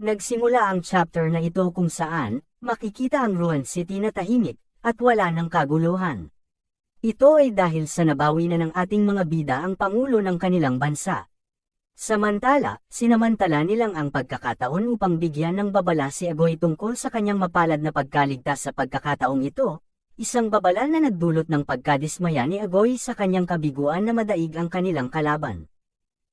Nagsimula ang chapter na ito kung saan, makikita ang ruined city na tahimik, at wala ng kaguluhan. Ito ay dahil sa nabawi na ng ating mga bida ang pangulo ng kanilang bansa. Samantala, sinamantala nilang ang pagkakataon upang bigyan ng babala si Agoy tungkol sa kanyang mapalad na pagkaligtas sa pagkakataong ito, isang babala na nagdulot ng pagkadismaya ni Agoy sa kanyang kabiguan na madaig ang kanilang kalaban.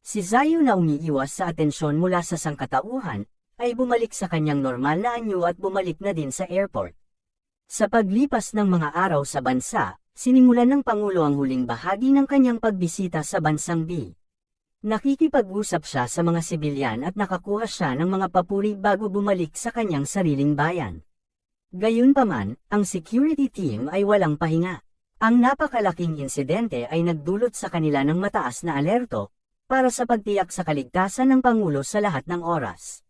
Si Zayu na umiiwas sa atensyon mula sa sangkatauhan, ay bumalik sa kanyang normal na anyo at bumalik na din sa airport. Sa paglipas ng mga araw sa bansa, sinimulan ng Pangulo ang huling bahagi ng kanyang pagbisita sa bansang B. Nakikipag-usap siya sa mga sibilyan at nakakuha siya ng mga papuri bago bumalik sa kanyang sariling bayan. Gayunpaman, ang security team ay walang pahinga. Ang napakalaking insidente ay nagdulot sa kanila ng mataas na alerto, para sa pagtiyak sa kaligtasan ng Pangulo sa lahat ng oras.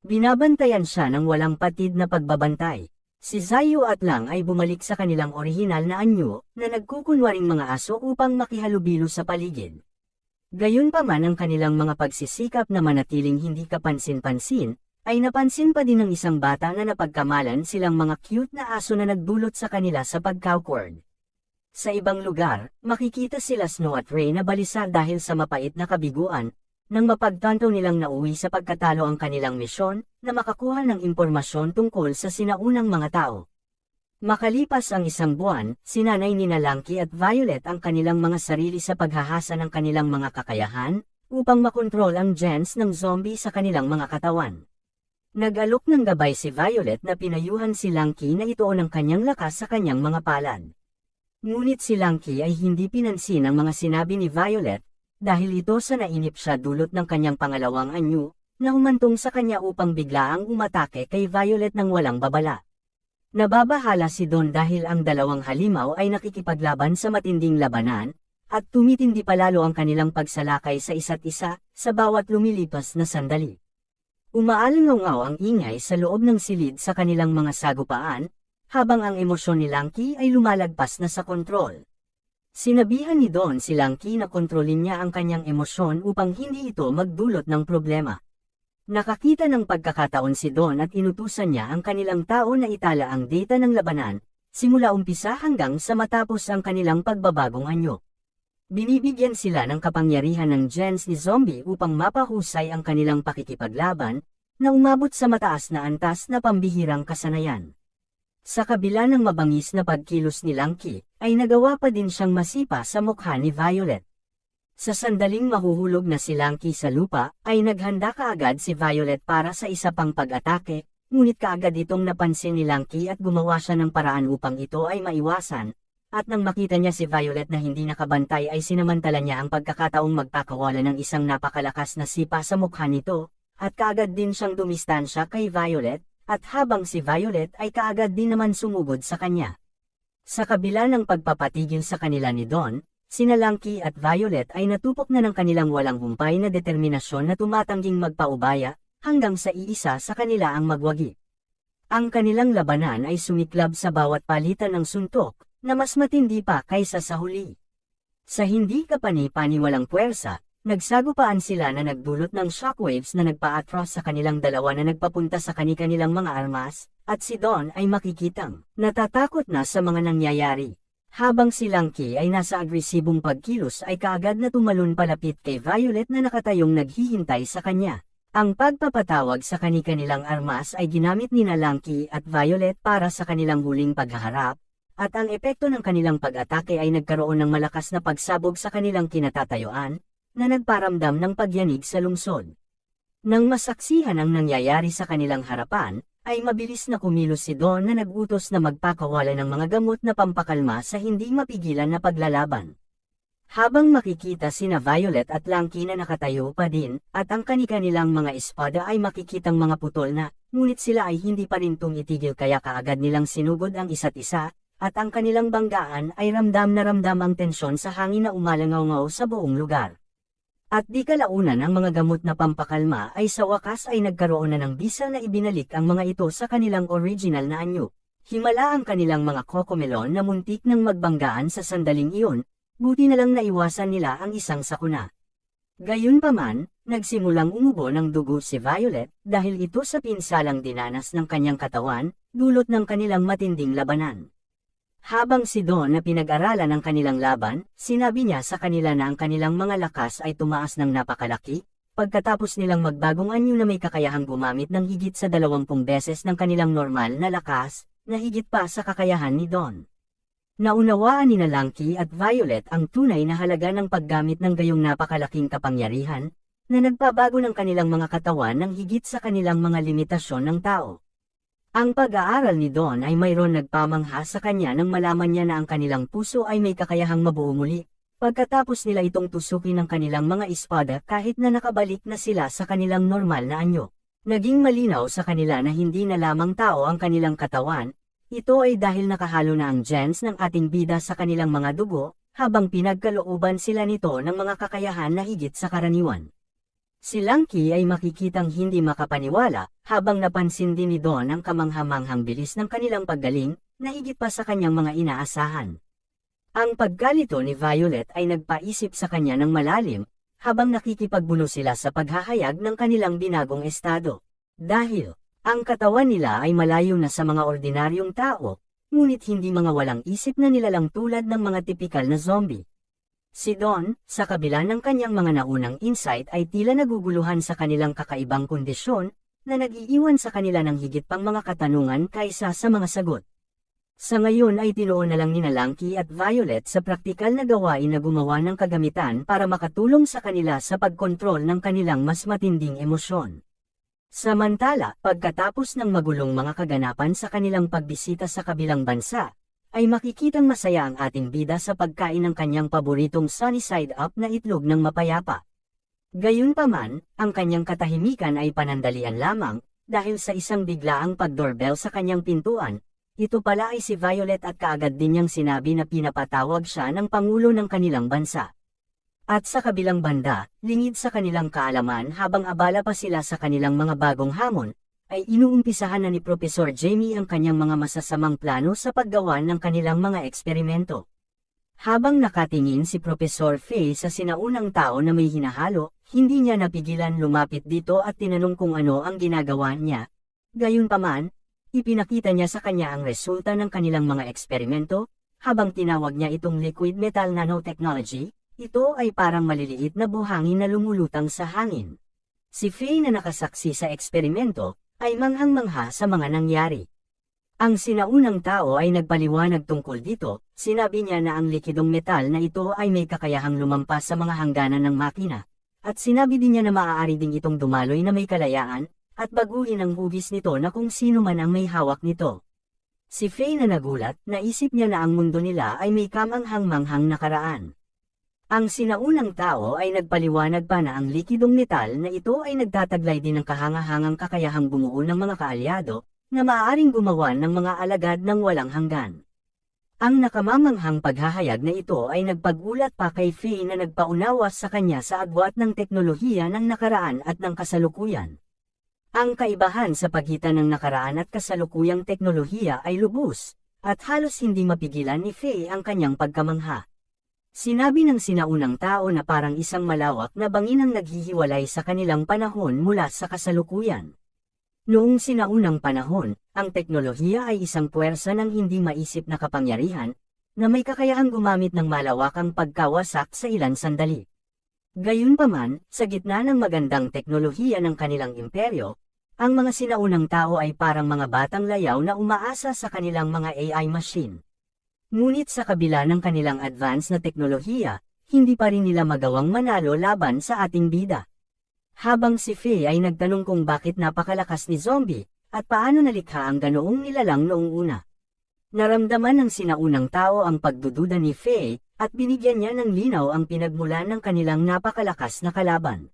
Binabantayan siya ng walang patid na pagbabantay. Si Zayu at Lang ay bumalik sa kanilang orihinal na anyo, na nagkukunwaring mga aso upang makihalubilo sa paligid. Gayunpaman ang kanilang mga pagsisikap na manatiling hindi kapansin-pansin, ay napansin pa din ng isang bata na napagkamalan silang mga cute na aso na nagdulot sa kanila sa pagka-awkward. Sa ibang lugar, makikita sila Snow at Ray na balisa dahil sa mapait na kabiguan, nang mapagtanto nilang nauwi sa pagkatalo ang kanilang misyon, na makakuha ng impormasyon tungkol sa sinaunang mga tao. Makalipas ang isang buwan, sinanay ni Langki at Violet ang kanilang mga sarili sa paghahasa ng kanilang mga kakayahan, upang makontrol ang gens ng zombie sa kanilang mga katawan. Nag-alok ng gabay si Violet na pinayuhan si Langki na ituon ang kanyang lakas sa kanyang mga palad. Ngunit si Langki ay hindi pinansin ang mga sinabi ni Violet, dahil ito sa nainip siya dulot ng kanyang pangalawang anyo, na humantong sa kanya upang biglaang umatake kay Violet ng walang babala. Nababahala si Don dahil ang dalawang halimaw ay nakikipaglaban sa matinding labanan, at tumitindi palalo ang kanilang pagsalakay sa isa't isa, sa bawat lumilipas na sandali. Umaalangaw ang ingay sa loob ng silid sa kanilang mga sagupaan, habang ang emosyon ni Langki ay lumalagpas na sa kontrol. Sinabihan ni Don si Langki na kontrolin niya ang kanyang emosyon upang hindi ito magdulot ng problema. Nakakita ng pagkakataon si Don at inutusan niya ang kanilang tao na itala ang data ng labanan, simula umpisa hanggang sa matapos ang kanilang pagbabagong anyo. Binibigyan sila ng kapangyarihan ng gens ni zombie upang mapahusay ang kanilang pakikipaglaban, na umabot sa mataas na antas na pambihirang kasanayan. Sa kabila ng mabangis na pagkilos ni Langki, ay nagawa pa din siyang masipa sa mukha ni Violet. Sa sandaling mahuhulog na si Langki sa lupa, ay naghanda kaagad si Violet para sa isa pang pag-atake, ngunit kaagad itong napansin ni Langki at gumawa siya ng paraan upang ito ay maiwasan, at nang makita niya si Violet na hindi nakabantay ay sinamantala niya ang pagkakataong magpakawala ng isang napakalakas na sipa sa mukha nito, at kaagad din siyang dumistansya kay Violet, at habang si Violet ay kaagad din naman sumugod sa kanya. Sa kabila ng pagpapatigil sa kanila ni Don, sina Langki at Violet ay natupok na ng kanilang walang humpay na determinasyon na tumatangging magpaubaya, hanggang sa iisa sa kanila ang magwagi. Ang kanilang labanan ay sumiklab sa bawat palitan ng suntok, na mas matindi pa kaysa sa huli. Sa hindi kapani-paniwalang puwersa, nagsagupaan sila na nagdulot ng shockwaves na nagpa-atras sa kanilang dalawa na nagpapunta sa kani-kanilang mga armas, at si Don ay makikitang natatakot na sa mga nangyayari. Habang si Langki ay nasa agresibong pagkilos ay kaagad na tumalon palapit kay Violet na nakatayong naghihintay sa kanya. Ang pagpapatawag sa kani-kanilang armas ay ginamit ni Langki at Violet para sa kanilang huling paghaharap, at ang epekto ng kanilang pag-atake ay nagkaroon ng malakas na pagsabog sa kanilang kinatatayuan, na nagparamdam ng pagyanig sa lungsod. Nang masaksihan ang nangyayari sa kanilang harapan, ay mabilis na kumilos si Don na nag-utos na magpakawala ng mga gamot na pampakalma sa hindi mapigilan na paglalaban. Habang makikita sina Violet at Langki na nakatayo pa din, at ang kani-kanilang mga espada ay makikitang mga putol na, ngunit sila ay hindi pa rin tumitigil kaya kaagad nilang sinugod ang isa't isa, at ang kanilang banggaan ay ramdam na ramdam ang tensyon sa hangin na umalangaw-ngaw sa buong lugar. At di kalaunan ang mga gamot na pampakalma ay sa wakas ay nagkaroon na ng bisa na ibinalik ang mga ito sa kanilang original na anyo. Himala ang kanilang mga kokomelon na muntik ng magbanggaan sa sandaling iyon, buti na lang naiwasan nila ang isang sakuna. Gayunpaman, nagsimulang umubo ng dugo si Violet dahil ito sa pinsalang dinanas ng kanyang katawan, dulot ng kanilang matinding labanan. Habang si Dawn na pinag-aralan ang kanilang laban, sinabi niya sa kanila na ang kanilang mga lakas ay tumaas ng napakalaki, pagkatapos nilang magbagong anyo na may kakayahang gumamit ng higit sa 20 beses ng kanilang normal na lakas, na higit pa sa kakayahan ni Dawn. Naunawaan ni Lanky at Violet ang tunay na halaga ng paggamit ng gayong napakalaking kapangyarihan, na nagpabago ng kanilang mga katawan ng higit sa kanilang mga limitasyon ng tao. Ang pag-aaral ni Dawn ay mayroon nagpamangha sa kanya nang malaman niya na ang kanilang puso ay may kakayahang mabuo muli, pagkatapos nila itong tusukin ng kanilang mga espada kahit na nakabalik na sila sa kanilang normal na anyo. Naging malinaw sa kanila na hindi na lamang tao ang kanilang katawan, ito ay dahil nakahalo na ang genes ng ating bida sa kanilang mga dugo, habang pinagkalooban sila nito ng mga kakayahan na higit sa karaniwan. Si Lanky ay makikitang hindi makapaniwala, habang napansin din ni Dawn ang kamangha-manghang bilis ng kanilang paggaling, na higit pa sa kanyang mga inaasahan. Ang pagkalito ni Violet ay nagpaisip sa kanya ng malalim, habang nakikipagbuno sila sa paghahayag ng kanilang binagong estado. Dahil ang katawan nila ay malayo na sa mga ordinaryong tao, ngunit hindi mga walang isip na nilalang tulad ng mga tipikal na zombie. Si Dawn, sa kabila ng kanyang mga naunang insight ay tila naguguluhan sa kanilang kakaibang kondisyon, na nag-iiwan sa kanila ng higit pang mga katanungan kaysa sa mga sagot. Sa ngayon ay tinuon na lang ni Lanky at Violet sa praktikal na gawain na gumawa ng kagamitan para makatulong sa kanila sa pagkontrol ng kanilang mas matinding emosyon. Samantala, pagkatapos ng magulong mga kaganapan sa kanilang pagbisita sa kabilang bansa, ay makikitang masaya ang ating bida sa pagkain ng kanyang paboritong sunny side up na itlog ng mapayapa. Gayunpaman, ang kanyang katahimikan ay panandalian lamang, dahil sa isang biglaang pag-doorbell sa kanyang pintuan. Ito pala ay si Violet at kaagad din niyang sinabi na pinapatawag siya ng Pangulo ng kanilang bansa. At sa kabilang banda, lingid sa kanilang kaalaman habang abala pa sila sa kanilang mga bagong hamon, ay inuumpisahan na ni Professor Jamie ang kanyang mga masasamang plano sa paggawa ng kanilang mga eksperimento. Habang nakatingin si Professor Faye sa sinaunang tao na may hinahalo, hindi niya napigilan lumapit dito at tinanong kung ano ang ginagawa niya. Gayunpaman, ipinakita niya sa kanya ang resulta ng kanilang mga eksperimento, habang tinawag niya itong liquid metal nanotechnology. Ito ay parang maliliit na buhangin na lumulutang sa hangin. Si Faye na nakasaksi sa eksperimento, ay manghang-mangha sa mga nangyari. Ang sinaunang tao ay nagpaliwanag tungkol dito, sinabi niya na ang likidong metal na ito ay may kakayahang lumampas sa mga hangganan ng makina, at sinabi din niya na maaari ding itong dumaloy na may kalayaan, at baguhin ang hugis nito na kung sino man ang may hawak nito. Si Faye na nagulat, naisip niya na ang mundo nila ay may kamanghang-manghang nakaraan. Ang sinaunang tao ay nagpaliwanag pa na ang likidong metal na ito ay nagtataglay din ng kahangahangang kakayahang bumuo ng mga kaalyado, na maaaring gumawa ng mga alagad ng walang hanggan. Ang nakamamanghang paghahayag na ito ay nagpagulat pa kay Faye na nagpaunawa sa kanya sa agwat ng teknolohiya ng nakaraan at ng kasalukuyan. Ang kaibahan sa pagitan ng nakaraan at kasalukuyang teknolohiya ay lubos, at halos hindi mapigilan ni Faye ang kanyang pagkamangha. Sinabi ng sinaunang tao na parang isang malawak na bangin ang naghihiwalay sa kanilang panahon mula sa kasalukuyan. Noong sinaunang panahon, ang teknolohiya ay isang puwersa ng hindi maisip na kapangyarihan, na may kakayahang gumamit ng malawakang pagkawasak sa ilang sandali. Gayunpaman, sa gitna ng magandang teknolohiya ng kanilang imperyo, ang mga sinaunang tao ay parang mga batang layaw na umaasa sa kanilang mga AI machine. Ngunit sa kabila ng kanilang advance na teknolohiya, hindi pa rin nila magawang manalo laban sa ating bida. Habang si Faye ay nagtanong kung bakit napakalakas ni zombie, at paano nalikha ang ganoong nilalang noong una. Naramdaman ng sinaunang tao ang pagdududa ni Faye, at binigyan niya ng linaw ang pinagmulan ng kanilang napakalakas na kalaban.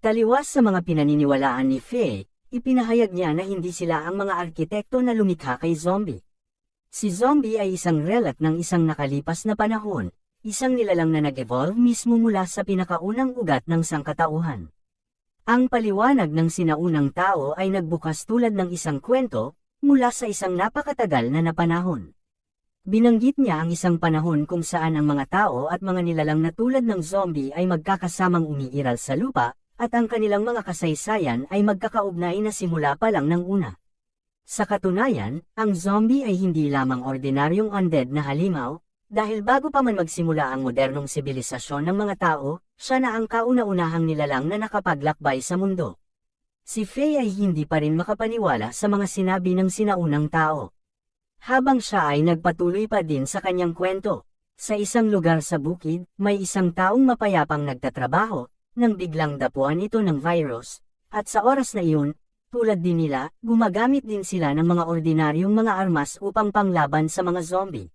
Taliwas sa mga pinaniniwalaan ni Faye, ipinahayag niya na hindi sila ang mga arkitekto na lumikha kay zombie. Si zombie ay isang relic ng isang nakalipas na panahon, isang nilalang na nag-evolve mismo mula sa pinakaunang ugat ng sangkatauhan. Ang paliwanag ng sinaunang tao ay nagbukas tulad ng isang kwento, mula sa isang napakatagal na panahon. Binanggit niya ang isang panahon kung saan ang mga tao at mga nilalang na tulad ng zombie ay magkakasamang umiiral sa lupa, at ang kanilang mga kasaysayan ay magkakaugnay na simula pa lang ng una. Sa katunayan, ang zombie ay hindi lamang ordinaryong undead na halimaw, dahil bago pa man magsimula ang modernong sibilisasyon ng mga tao, siya na ang kauna-unahang nilalang na nakapaglakbay sa mundo. Si Faye ay hindi pa rin makapaniwala sa mga sinabi ng sinaunang tao. Habang siya ay nagpatuloy pa din sa kanyang kwento, sa isang lugar sa bukid, may isang taong mapayapang nagtatrabaho, nang biglang dapuan ito ng virus, at sa oras na iyon, tulad din nila, gumagamit din sila ng mga ordinaryong mga armas upang panglaban sa mga zombie.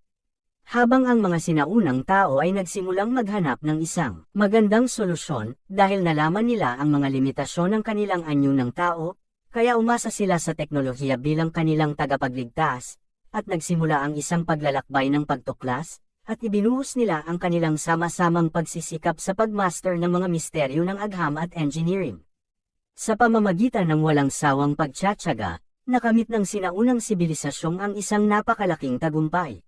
Habang ang mga sinaunang tao ay nagsimulang maghanap ng isang magandang solusyon, dahil nalaman nila ang mga limitasyon ng kanilang anyo ng tao, kaya umasa sila sa teknolohiya bilang kanilang tagapagligtas, at nagsimula ang isang paglalakbay ng pagtuklas, at ibinuhos nila ang kanilang sama-samang pagsisikap sa pagmaster ng mga misteryo ng agham at engineering. Sa pamamagitan ng walang sawang pagtsatsaga, nakamit ng sinaunang sibilisasyong ang isang napakalaking tagumpay.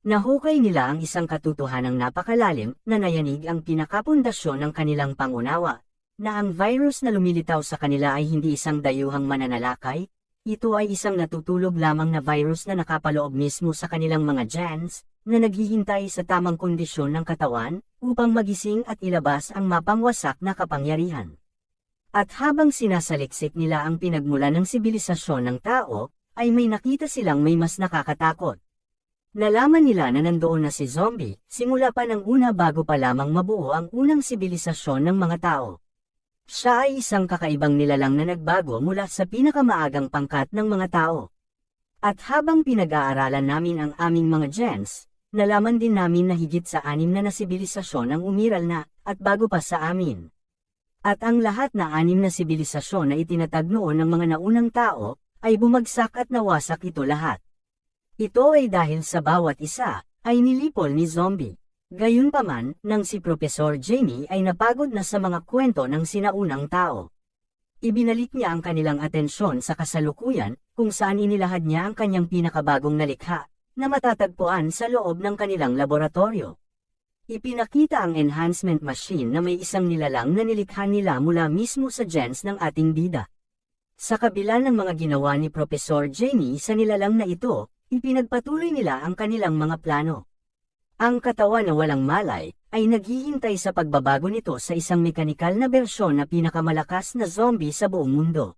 Nahukay nila ang isang katotohanang napakalalim na nayanig ang pinakapundasyon ng kanilang pangunawa, na ang virus na lumilitaw sa kanila ay hindi isang dayuhang mananalakay, ito ay isang natutulog lamang na virus na nakapaloob mismo sa kanilang mga genes, na naghihintay sa tamang kondisyon ng katawan, upang magising at ilabas ang mapangwasak na kapangyarihan. At habang sinasaliksik nila ang pinagmula ng sibilisasyon ng tao, ay may nakita silang may mas nakakatakot. Nalaman nila na nandoon na si zombie, simula pa ng una bago pa lamang mabuo ang unang sibilisasyon ng mga tao. Siya ay isang kakaibang nilalang na nagbago mula sa pinakamaagang pangkat ng mga tao. At habang pinag-aaralan namin ang aming mga genes, nalaman din namin na higit sa 6 na sibilisasyon ang umiral na, at bago pa sa amin. At ang lahat na 6 na sibilisasyon na itinatag noon ng mga naunang tao, ay bumagsak at nawasak ito lahat. Ito ay dahil sa bawat isa, ay nilipol ni zombie. Gayunpaman, nang si Professor Jamie ay napagod na sa mga kwento ng sinaunang tao. Ibinalik niya ang kanilang atensyon sa kasalukuyan, kung saan inilahad niya ang kanyang pinakabagong nalikha, na matatagpuan sa loob ng kanilang laboratorio. Ipinakita ang enhancement machine na may isang nilalang na nilikha nila mula mismo sa genes ng ating bida. Sa kabila ng mga ginawa ni Professor Jamie sa nilalang na ito, ipinagpatuloy nila ang kanilang mga plano. Ang katawan na walang malay, ay naghihintay sa pagbabago nito sa isang mekanikal na bersyon na pinakamalakas na zombie sa buong mundo.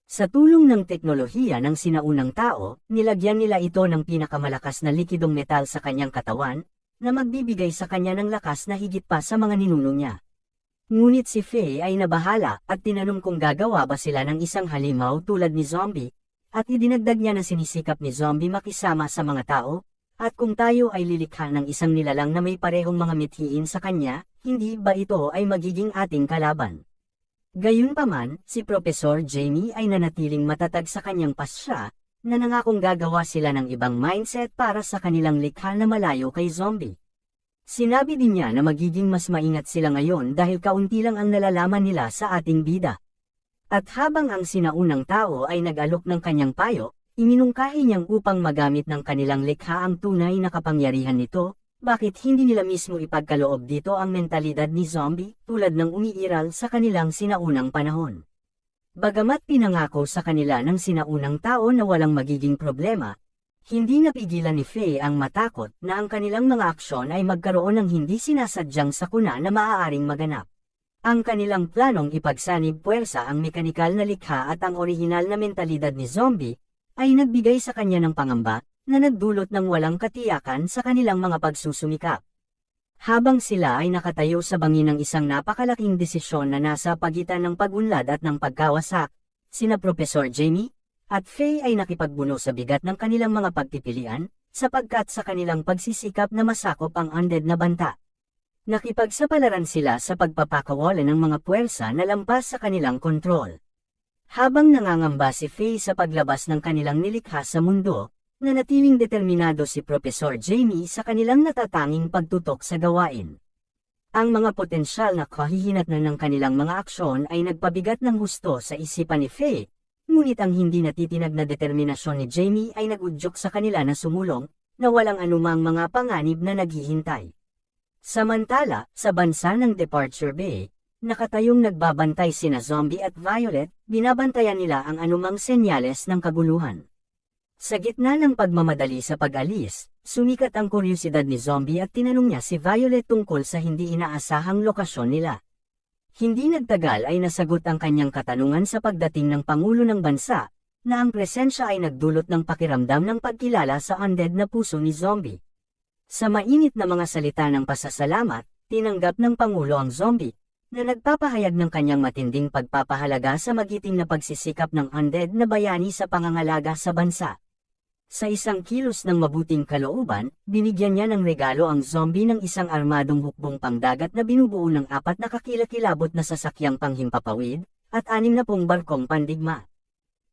Sa tulong ng teknolohiya ng sinaunang tao, nilagyan nila ito ng pinakamalakas na likidong metal sa kanyang katawan, na magbibigay sa kanya ng lakas na higit pa sa mga ninuno niya. Ngunit si Faye ay nabahala at tinanong kung gagawa ba sila ng isang halimaw tulad ni zombie, at idinagdag niya na sinisikap ni zombie makisama sa mga tao, at kung tayo ay lilikha ng isang nilalang na may parehong mga mithiin sa kanya, hindi ba ito ay magiging ating kalaban? Gayunpaman, si Professor Jamie ay nanatiling matatag sa kanyang pasya, na nangakong gagawa sila ng ibang mindset para sa kanilang likha na malayo kay zombie. Sinabi din niya na magiging mas maingat sila ngayon dahil kaunti lang ang nalalaman nila sa ating bida. At habang ang sinaunang tao ay nag-alok ng kanyang payo, iminungkahi niyang upang magamit ng kanilang likha ang tunay na kapangyarihan nito, bakit hindi nila mismo ipagkaloob dito ang mentalidad ni zombie, tulad ng umiiral sa kanilang sinaunang panahon. Bagamat pinangako sa kanila ng sinaunang tao na walang magiging problema, hindi napigilan ni Faye ang matakot na ang kanilang mga aksyon ay magkaroon ng hindi sinasadyang sakuna na maaaring maganap. Ang kanilang planong ipagsanib puwersa ang mekanikal na likha at ang orihinal na mentalidad ni zombie, ay nagbigay sa kanya ng pangamba, na nagdulot ng walang katiyakan sa kanilang mga pagsusumikap. Habang sila ay nakatayo sa bangin ng isang napakalaking desisyon na nasa pagitan ng pag-unlad at ng pagkawasak, sina Professor Jamie at Faye ay nakipagbuno sa bigat ng kanilang mga pagpipilian, sapagkat sa kanilang pagsisikap na masakop ang undead na banta. Nakipagsapalaran sila sa pagpapakawalan ng mga puwersa na lampas sa kanilang kontrol. Habang nangangamba si Faye sa paglabas ng kanilang nilikha sa mundo, nanatiling determinado si Professor Jamie sa kanilang natatanging pagtutok sa gawain. Ang mga potensyal na kahihinatnan ng kanilang mga aksyon ay nagpabigat ng husto sa isipan ni Faye, ngunit ang hindi natitinag na determinasyon ni Jamie ay nagudyok sa kanila na sumulong, na walang anumang mga panganib na naghihintay. Samantala, sa bansa ng Departure Bay, Nakatayong nagbabantay sina Zombie at Violet, binabantayan nila ang anumang senyales ng kaguluhan. Sa gitna ng pagmamadali sa pag-alis, sumikat ang kuryosidad ni Zombie at tinanong niya si Violet tungkol sa hindi inaasahang lokasyon nila. Hindi nagtagal ay nasagot ang kanyang katanungan sa pagdating ng Pangulo ng Bansa, na ang presensya ay nagdulot ng pakiramdam ng pagkilala sa undead na puso ni Zombie. Sa mainit na mga salita ng pasasalamat, tinanggap ng Pangulo ang Zombie, na nagpapahayag ng kanyang matinding pagpapahalaga sa magiting na pagsisikap ng undead na bayani sa pangangalaga sa bansa. Sa isang kilos ng mabuting kalooban, binigyan niya ng regalo ang Zombie ng isang armadong hukbong pangdagat na binubuo ng 4 na kakilakilabot na sasakyang panghimpapawid, at 60 barkong pandigma.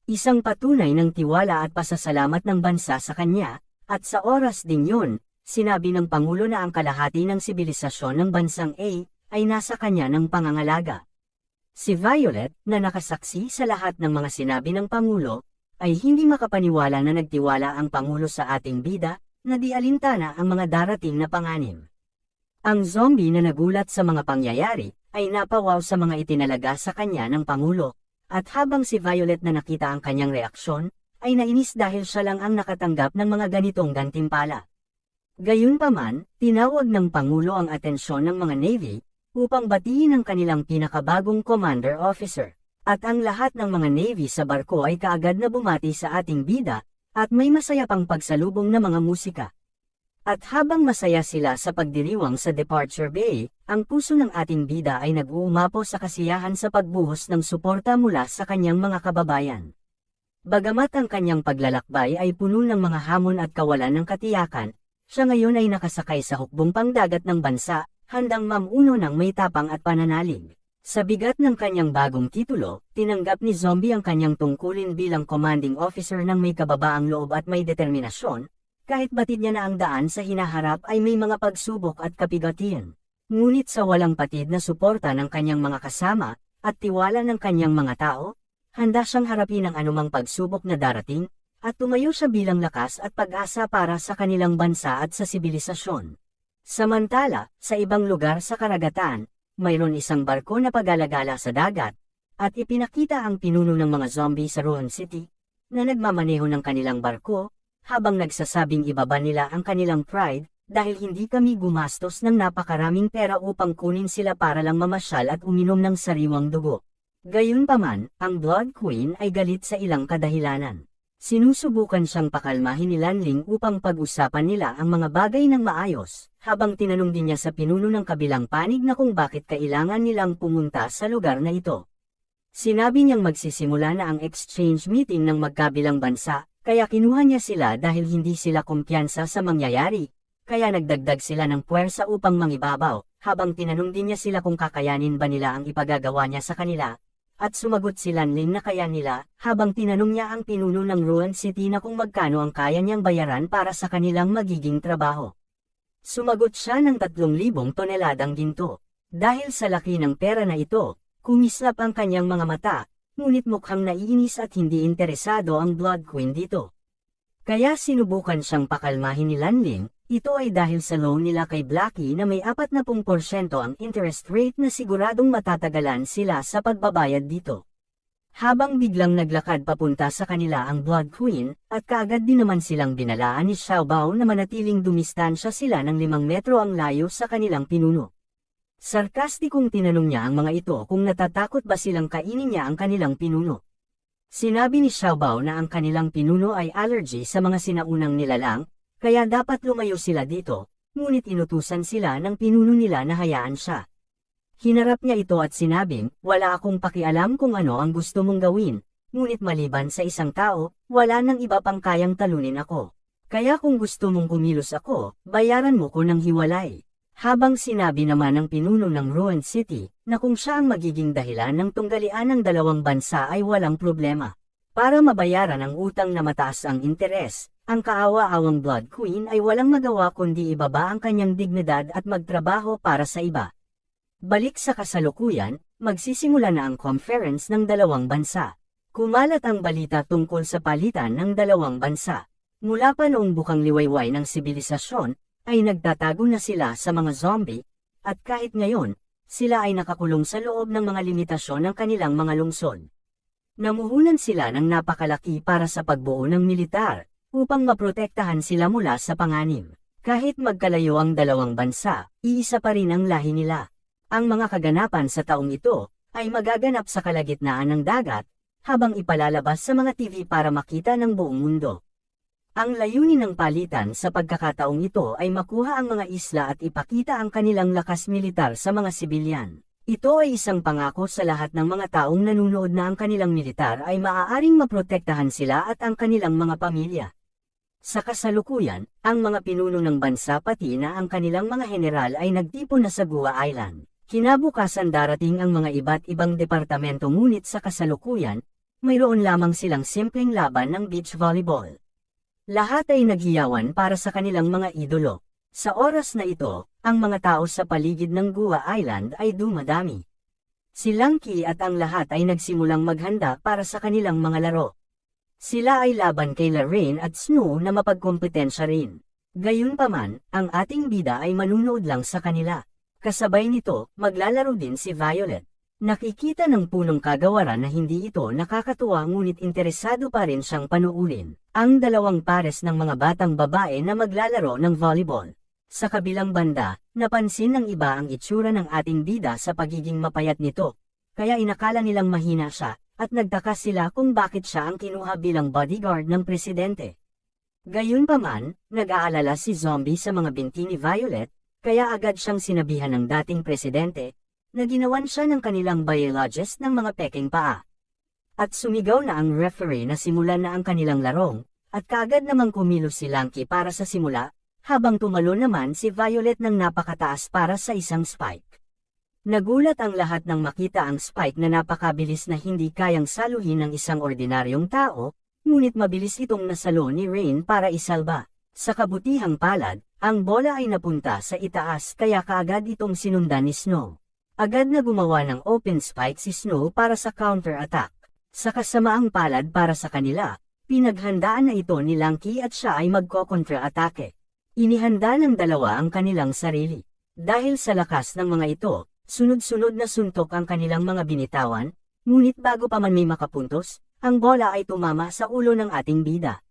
Isang patunay ng tiwala at pasasalamat ng bansa sa kanya, at sa oras din yun, sinabi ng Pangulo na ang kalahati ng sibilisasyon ng bansang A ay nasa kanya ng pangangalaga. Si Violet, na nakasaksi sa lahat ng mga sinabi ng Pangulo, ay hindi makapaniwala na nagtiwala ang Pangulo sa ating bida, na di alintana ang mga darating na panganib. Ang Zombie na nagulat sa mga pangyayari, ay napawaw sa mga itinalaga sa kanya ng Pangulo, at habang si Violet na nakita ang kanyang reaksyon, ay nainis dahil siya lang ang nakatanggap ng mga ganitong gantimpala. Gayunpaman, tinawag ng Pangulo ang atensyon ng mga Navy, upang batiin ang kanilang pinakabagong commander officer. At ang lahat ng mga Navy sa barko ay kaagad na bumati sa ating bida, at may masaya pang pagsalubong na mga musika. At habang masaya sila sa pagdiriwang sa Departure Bay, ang puso ng ating bida ay nag-uumapaw sa kasiyahan sa pagbuhos ng suporta mula sa kanyang mga kababayan. Bagamat ang kanyang paglalakbay ay puno ng mga hamon at kawalan ng katiyakan, siya ngayon ay nakasakay sa hukbong pangdagat ng bansa, handang mamuno ng may tapang at pananalig. Sa bigat ng kanyang bagong titulo, tinanggap ni Zombie ang kanyang tungkulin bilang commanding officer ng may kababaang loob at may determinasyon, kahit batid niya na ang daan sa hinaharap ay may mga pagsubok at kapigatian. Ngunit sa walang patid na suporta ng kanyang mga kasama, at tiwala ng kanyang mga tao, handa siyang harapin ang anumang pagsubok na darating, at tumayo siya bilang lakas at pag-asa para sa kanilang bansa at sa sibilisasyon. Samantala, sa ibang lugar sa karagatan, mayroon isang barko na pag-alagala sa dagat, at ipinakita ang pinuno ng mga zombie sa Ruin City, na nagmamaneho ng kanilang barko, habang nagsasabing ibaba nila ang kanilang pride, dahil hindi kami gumastos ng napakaraming pera upang kunin sila para lang mamasyal at uminom ng sariwang dugo. Gayunpaman, ang Blood Queen ay galit sa ilang kadahilanan. Sinusubukan siyang pakalmahin ni Lanling upang pag-usapan nila ang mga bagay ng maayos, habang tinanong din niya sa pinuno ng kabilang panig na kung bakit kailangan nilang pumunta sa lugar na ito. Sinabi niyang magsisimula na ang exchange meeting ng magkabilang bansa, kaya kinuha niya sila dahil hindi sila kumpiyansa sa mangyayari, kaya nagdagdag sila ng puwersa upang mangibabaw, habang tinanong din niya sila kung kakayanin ba nila ang ipagagawa niya sa kanila. At sumagot si Lanling na kaya nila, habang tinanong niya ang pinuno ng Ruin City na kung magkano ang kaya niyang bayaran para sa kanilang magiging trabaho. Sumagot siya ng 3,000 toneladang ginto. Dahil sa laki ng pera na ito, kumislap ang kanyang mga mata, ngunit mukhang naiinis at hindi interesado ang Blood Queen dito. Kaya sinubukan siyang pakalmahin ni Lanling. Ito ay dahil sa loan nila kay Blackie na may 40% ang interest rate na siguradong matatagalan sila sa pagbabayad dito. Habang biglang naglakad papunta sa kanila ang Blood Queen, at kaagad din naman silang binalaan ni Xiao Bao na manatiling dumistansya sila ng 5 metro ang layo sa kanilang pinuno. Sarkastikong tinanong niya ang mga ito kung natatakot ba silang kainin niya ang kanilang pinuno. Sinabi ni Xiao Bao na ang kanilang pinuno ay allergy sa mga sinaunang nilalang, kaya dapat lumayo sila dito, ngunit inutusan sila ng pinuno nila na hayaan siya. Hinarap niya ito at sinabing, wala akong pakialam kung ano ang gusto mong gawin, ngunit maliban sa isang tao, wala nang iba pang kayang talunin ako. Kaya kung gusto mong kumilos ako, bayaran mo ko ng hiwalay. Habang sinabi naman ng pinuno ng Ruin City, na kung siya ang magiging dahilan ng tunggalian ng dalawang bansa ay walang problema. Para mabayaran ang utang na mataas ang interes, ang kaawa-awang Blood Queen ay walang magawa kundi ibaba ang kanyang dignidad at magtrabaho para sa iba. Balik sa kasalukuyan, magsisimula na ang conference ng dalawang bansa. Kumalat ang balita tungkol sa palitan ng dalawang bansa. Mula pa noong bukang liwayway ng sibilisasyon, ay nagtatago na sila sa mga zombie, at kahit ngayon, sila ay nakakulong sa loob ng mga limitasyon ng kanilang mga lungsod. Namuhunan sila ng napakalaki para sa pagbuo ng militar, upang maprotektahan sila mula sa panganib. Kahit magkalayo ang dalawang bansa, iisa pa rin ang lahi nila. Ang mga kaganapan sa taong ito, ay magaganap sa kalagitnaan ng dagat, habang ipalalabas sa mga TV para makita ng buong mundo. Ang layunin ng palitan sa pagkakataong ito ay makuha ang mga isla at ipakita ang kanilang lakas militar sa mga sibilyan. Ito ay isang pangako sa lahat ng mga taong nanunood na ang kanilang militar ay maaaring maprotektahan sila at ang kanilang mga pamilya. Sa kasalukuyan, ang mga pinuno ng bansa pati na ang kanilang mga general ay nagtipon na sa Guam Island. Kinabukasan darating ang mga iba't ibang departamento ngunit sa kasalukuyan, mayroon lamang silang simpleng laban ng beach volleyball. Lahat ay naghiyawan para sa kanilang mga idolo. Sa oras na ito, ang mga tao sa paligid ng Guam Island ay dumadami. Si Lanky at ang lahat ay nagsimulang maghanda para sa kanilang mga laro. Sila ay laban kay Rain at Snow na mapagkompetensya rin. Gayunpaman, ang ating bida ay manunood lang sa kanila. Kasabay nito, maglalaro din si Violet. Nakikita ng punong kagawaran na hindi ito nakakatuwa ngunit interesado pa rin siyang panuulin ang dalawang pares ng mga batang babae na maglalaro ng volleyball. Sa kabilang banda, napansin ng iba ang itsura ng ating bida sa pagiging mapayat nito, kaya inakala nilang mahina siya, at nagtaka sila kung bakit siya ang kinuha bilang bodyguard ng presidente. Gayunpaman, nag-aalala si Zombie sa mga binti ni Violet, kaya agad siyang sinabihan ng dating presidente, na ginawan siya ng kanilang biologist ng mga peking paa. At sumigaw na ang referee na simulan na ang kanilang larong, at kaagad namang kumilos si Lanky para sa simula, habang tumalo naman si Violet ng napakataas para sa isang spike. Nagulat ang lahat nang makita ang spike na napakabilis na hindi kayang saluhin ng isang ordinaryong tao, ngunit mabilis itong nasalo ni Rain para isalba. Sa kabutihang palad, ang bola ay napunta sa itaas kaya kaagad itong sinundan ni Snow. Agad na gumawa ng open spike si Snow para sa counter-attack. Sa kasamaang palad para sa kanila, pinaghandaan na ito ni Lanky at siya ay magko-kontra-atake. Inihanda ng dalawa ang kanilang sarili. Dahil sa lakas ng mga ito, sunod-sunod na suntok ang kanilang mga binitawan, ngunit bago pa man may makapuntos, ang bola ay tumama sa ulo ng ating bida.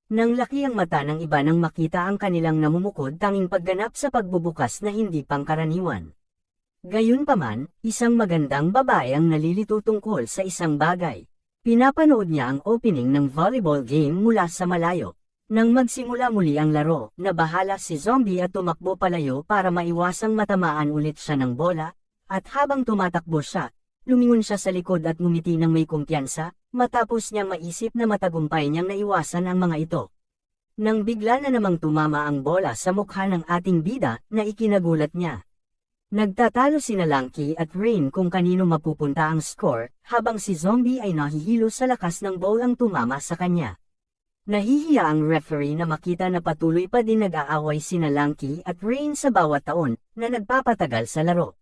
Nang laki ang mata ng iba nang makita ang kanilang namumukod tanging pagganap sa pagbubukas na hindi pangkaraniwan. Gayunpaman, isang magandang babae ang nalilito tungkol sa isang bagay. Pinapanood niya ang opening ng volleyball game mula sa malayo. Nang magsimula muli ang laro, nabahala si Zombie at tumakbo palayo para maiwasang matamaan ulit siya ng bola, at habang tumatakbo siya, lumingon siya sa likod at ngumiti ng may kumpiyansa, matapos niyang maisip na matagumpay niyang naiwasan ang mga ito. Nang bigla na namang tumama ang bola sa mukha ng ating bida, na ikinagulat niya. Nagtatalo sina Lanky at Rain kung kanino mapupunta ang score, habang si Zombie ay nahihilo sa lakas ng ball ang tumama sa kanya. Nahihiya ang referee na makita na patuloy pa din nag-aaway sina Lanky at Rain sa bawat taon na nagpapatagal sa laro.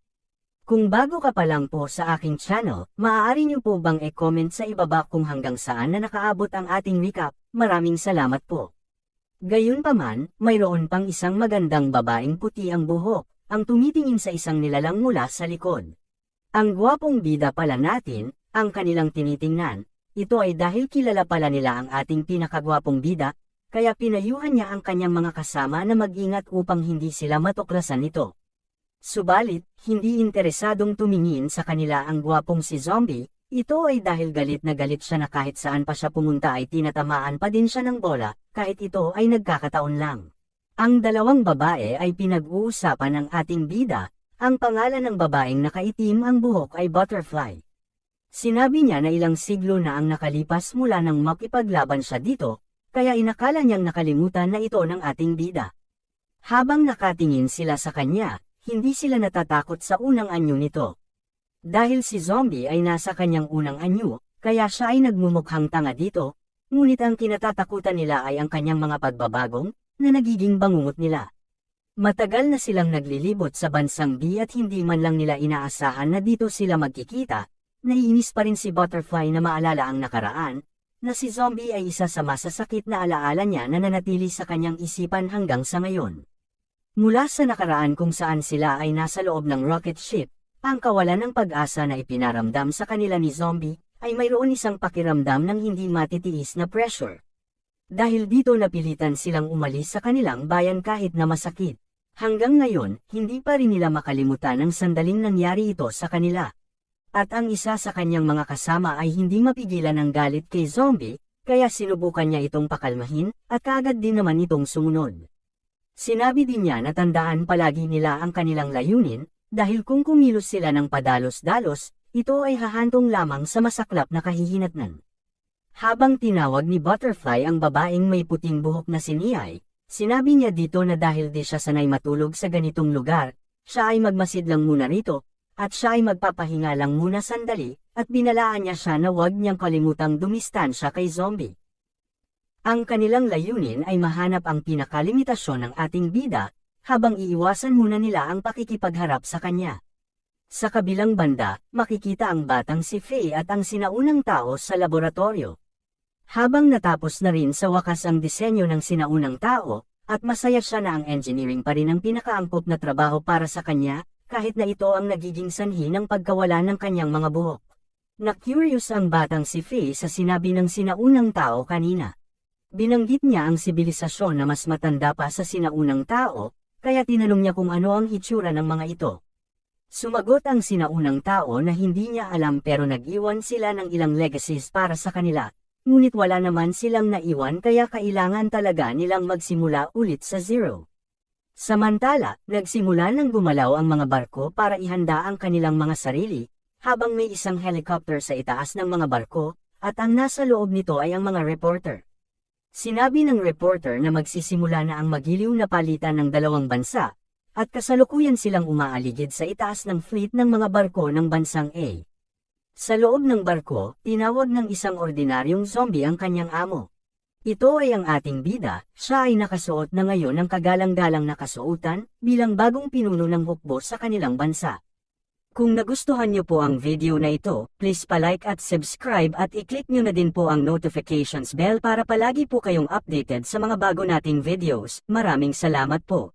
Kung bago ka pa lang po sa aking channel, maaari niyo po bang e-comment sa ibaba kung hanggang saan na nakaabot ang ating recap? Maraming salamat po. Gayunpaman, mayroon pang isang magandang babaeng puti ang buhok, ang tumitingin sa isang nilalang mula sa likod. Ang gwapong bida pala natin, ang kanilang tinitingnan. Ito ay dahil kilala pala nila ang ating pinakagwapong bida, kaya pinayuhan niya ang kanyang mga kasama na mag-ingat upang hindi sila matuklasan nito. Subalit, hindi interesadong tumingin sa kanila ang gwapong si Zombie, ito ay dahil galit na galit siya na kahit saan pa siya pumunta ay tinatamaan pa din siya ng bola, kahit ito ay nagkakataon lang. Ang dalawang babae ay pinag-uusapan ng ating bida, ang pangalan ng babaeng nakaitim ang buhok ay Butterfly. Sinabi niya na ilang siglo na ang nakalipas mula nang makipaglaban siya dito, kaya inakala niyang nakalimutan na ito ng ating bida. Habang nakatingin sila sa kanya, hindi sila natatakot sa unang anyo nito. Dahil si Zombie ay nasa kanyang unang anyo, kaya siya ay nagmumukhang tanga dito, ngunit ang kinatatakutan nila ay ang kanyang mga pagbabagong, na nagiging bangungot nila. Matagal na silang naglilibot sa bansang B at hindi man lang nila inaasahan na dito sila magkikita. Naiinis pa rin si Butterfly na maalala ang nakaraan, na si Zombie ay isa sa masasakit na alaala niya na nanatili sa kanyang isipan hanggang sa ngayon. Mula sa nakaraan kung saan sila ay nasa loob ng rocket ship, Ang kawalan ng pag-asa na ipinaramdam sa kanila ni Zombie, ay mayroon isang pakiramdam ng hindi matitiis na pressure. Dahil dito napilitan silang umalis sa kanilang bayan kahit na masakit. Hanggang ngayon, hindi pa rin nila makalimutan ang sandaling nangyari ito sa kanila. At ang isa sa kanyang mga kasama ay hindi mapigilan ang galit kay Zombie, kaya sinubukan niya itong pakalmahin, at kaagad din naman itong sumunod. Sinabi din niya na tandaan palagi nila ang kanilang layunin, dahil kung kumilos sila ng padalos-dalos, ito ay hahantong lamang sa masaklap na kahihinatnan. Habang tinawag ni Butterfly ang babaeng may puting buhok na si Niai, sinabi niya dito na dahil di siya sanay matulog sa ganitong lugar, siya ay magmasid lang muna rito, at siya ay magpapahinga lang muna sandali, at binalaan niya siya na huwag niyang kalimutang dumistansya kay Zombie. Ang kanilang layunin ay mahanap ang pinakalimitasyon ng ating bida, habang iiwasan muna nila ang pakikipagharap sa kanya. Sa kabilang banda, makikita ang batang si Faye at ang sinaunang tao sa laboratorio. Habang natapos na rin sa wakas ang disenyo ng sinaunang tao, at masaya siya na ang engineering pa rin ang pinakaangkop na trabaho para sa kanya, kahit na ito ang nagiging sanhi ng pagkawala ng kanyang mga buhok. Na-curious ang batang si Faye sa sinabi ng sinaunang tao kanina. Binanggit niya ang sibilisasyon na mas matanda pa sa sinaunang tao, kaya tinanong niya kung ano ang hitsura ng mga ito. Sumagot ang sinaunang tao na hindi niya alam pero nag-iwan sila ng ilang legacies para sa kanila, ngunit wala naman silang naiwan kaya kailangan talaga nilang magsimula ulit sa zero. Samantala, nagsimula ng gumalaw ang mga barko para ihanda ang kanilang mga sarili, habang may isang helicopter sa itaas ng mga barko, at ang nasa loob nito ay ang mga reporter. Sinabi ng reporter na magsisimula na ang magiliw na palitan ng dalawang bansa, at kasalukuyan silang umaaligid sa itaas ng fleet ng mga barko ng bansang A. Sa loob ng barko, tinawag ng isang ordinaryong zombie ang kanyang amo. Ito ay ang ating bida, siya ay nakasuot na ngayon ng kagalang-galang na kasuotan, bilang bagong pinuno ng hukbo sa kanilang bansa. Kung nagustuhan niyo po ang video na ito, please palike at subscribe at i-click niyo na din po ang notifications bell para palagi po kayong updated sa mga bago nating videos. Maraming salamat po.